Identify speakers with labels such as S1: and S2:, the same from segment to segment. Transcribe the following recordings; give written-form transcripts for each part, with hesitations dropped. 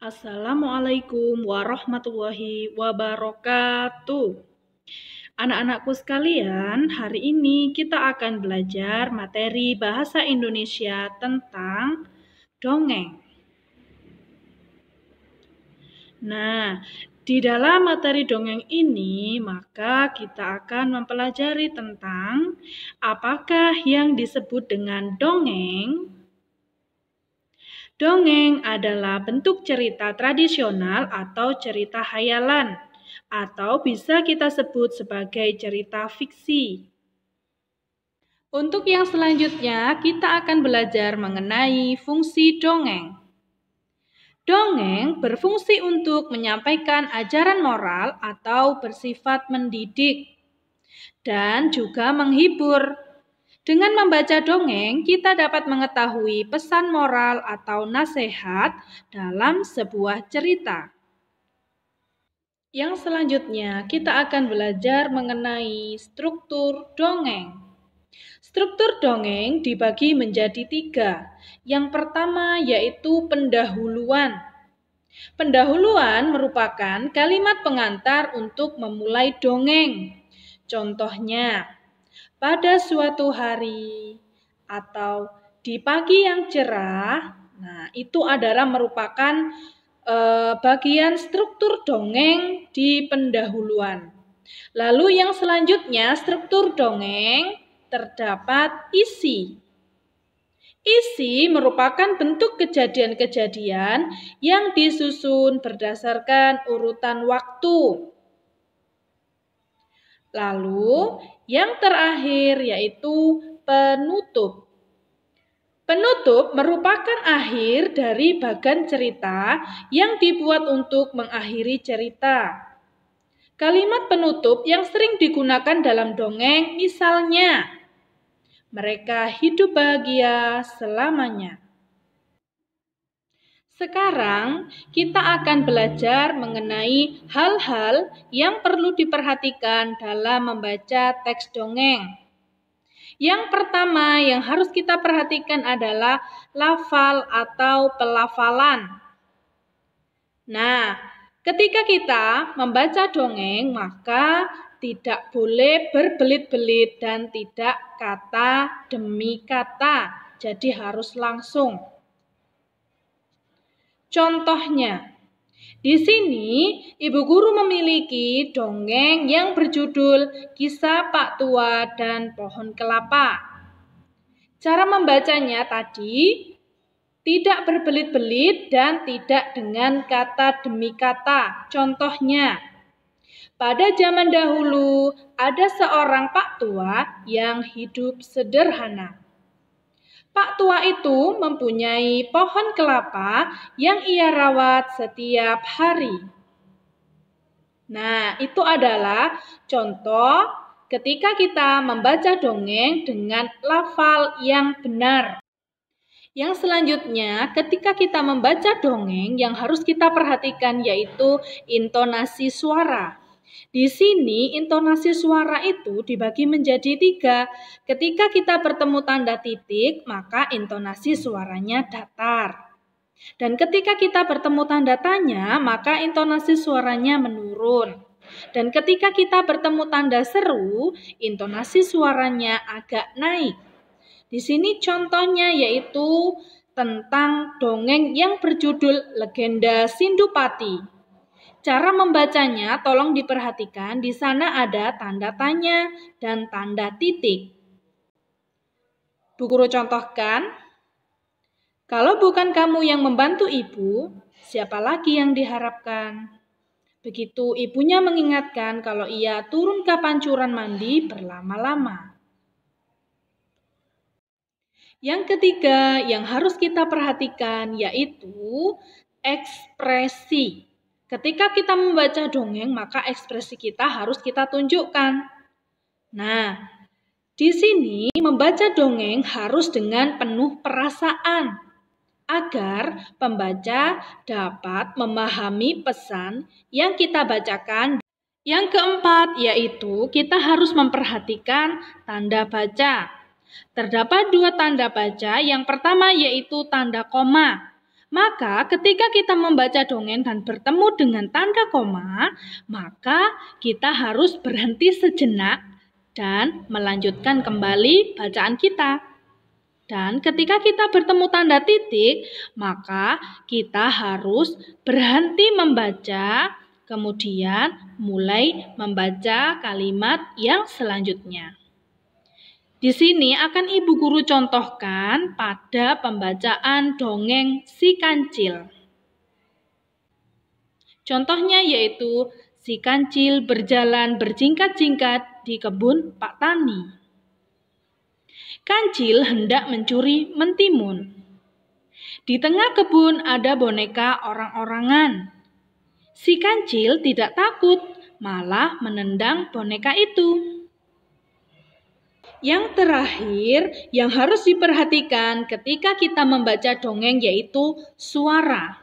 S1: Assalamualaikum warahmatullahi wabarakatuh. Anak-anakku sekalian, hari ini kita akan belajar materi bahasa Indonesia tentang dongeng. Nah, di dalam materi dongeng ini, maka kita akan mempelajari tentang apakah yang disebut dengan dongeng. Dongeng adalah bentuk cerita tradisional atau cerita hayalan, atau bisa kita sebut sebagai cerita fiksi. Untuk yang selanjutnya, kita akan belajar mengenai fungsi dongeng. Dongeng berfungsi untuk menyampaikan ajaran moral atau bersifat mendidik, dan juga menghibur. Dengan membaca dongeng, kita dapat mengetahui pesan moral atau nasihat dalam sebuah cerita. Yang selanjutnya, kita akan belajar mengenai struktur dongeng. Struktur dongeng dibagi menjadi 3. Yang pertama yaitu pendahuluan. Pendahuluan merupakan kalimat pengantar untuk memulai dongeng. Contohnya, pada suatu hari atau di pagi yang cerah. Nah, itu adalah merupakan bagian struktur dongeng di pendahuluan. Lalu yang selanjutnya, struktur dongeng terdapat isi. Isi merupakan bentuk kejadian-kejadian yang disusun berdasarkan urutan waktu. Lalu, yang terakhir yaitu penutup. Penutup merupakan akhir dari bagan cerita yang dibuat untuk mengakhiri cerita. Kalimat penutup yang sering digunakan dalam dongeng misalnya, mereka hidup bahagia selamanya. Sekarang kita akan belajar mengenai hal-hal yang perlu diperhatikan dalam membaca teks dongeng. Yang pertama yang harus kita perhatikan adalah lafal atau pelafalan. Nah, ketika kita membaca dongeng, maka tidak boleh berbelit-belit dan tidak kata demi kata. Jadi harus langsung. Contohnya, di sini Ibu Guru memiliki dongeng yang berjudul Kisah Pak Tua dan Pohon Kelapa. Cara membacanya tadi tidak berbelit-belit dan tidak dengan kata demi kata. Contohnya, pada zaman dahulu ada seorang Pak Tua yang hidup sederhana. Pak Tua itu mempunyai pohon kelapa yang ia rawat setiap hari. Nah, itu adalah contoh ketika kita membaca dongeng dengan lafal yang benar. Yang selanjutnya, ketika kita membaca dongeng, yang harus kita perhatikan yaitu intonasi suara. Di sini intonasi suara itu dibagi menjadi 3. Ketika kita bertemu tanda titik, maka intonasi suaranya datar. Dan ketika kita bertemu tanda tanya, maka intonasi suaranya menurun. Dan ketika kita bertemu tanda seru, intonasi suaranya agak naik. Di sini contohnya yaitu tentang dongeng yang berjudul Legenda Sindupati. Cara membacanya tolong diperhatikan, di sana ada tanda tanya dan tanda titik. Bu Guru contohkan, kalau bukan kamu yang membantu ibu, siapa lagi yang diharapkan? Begitu ibunya mengingatkan kalau ia turun ke pancuran mandi berlama-lama. Yang ketiga yang harus kita perhatikan yaitu ekspresi. Ketika kita membaca dongeng, maka ekspresi kita harus kita tunjukkan. Nah, di sini membaca dongeng harus dengan penuh perasaan agar pembaca dapat memahami pesan yang kita bacakan. Yang keempat yaitu kita harus memperhatikan tanda baca. Terdapat 2 tanda baca. Yang pertama yaitu tanda koma. Maka ketika kita membaca dongeng dan bertemu dengan tanda koma, maka kita harus berhenti sejenak dan melanjutkan kembali bacaan kita. Dan ketika kita bertemu tanda titik, maka kita harus berhenti membaca, kemudian mulai membaca kalimat yang selanjutnya. Di sini akan Ibu Guru contohkan pada pembacaan dongeng Si Kancil. Contohnya yaitu si kancil berjalan berjingkat-jingkat di kebun Pak Tani. Kancil hendak mencuri mentimun. Di tengah kebun ada boneka orang-orangan. Si kancil tidak takut, malah menendang boneka itu. Yang terakhir yang harus diperhatikan ketika kita membaca dongeng yaitu suara.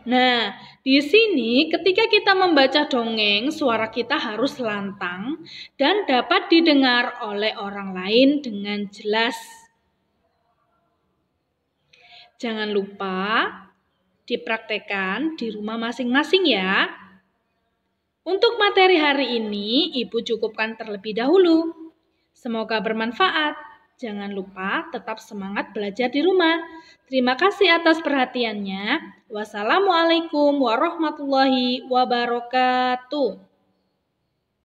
S1: Nah, di sini ketika kita membaca dongeng, suara kita harus lantang dan dapat didengar oleh orang lain dengan jelas. Jangan lupa dipraktekkan di rumah masing-masing ya. Untuk materi hari ini, Ibu cukupkan terlebih dahulu. Semoga bermanfaat. Jangan lupa tetap semangat belajar di rumah. Terima kasih atas perhatiannya. Wassalamualaikum warahmatullahi wabarakatuh.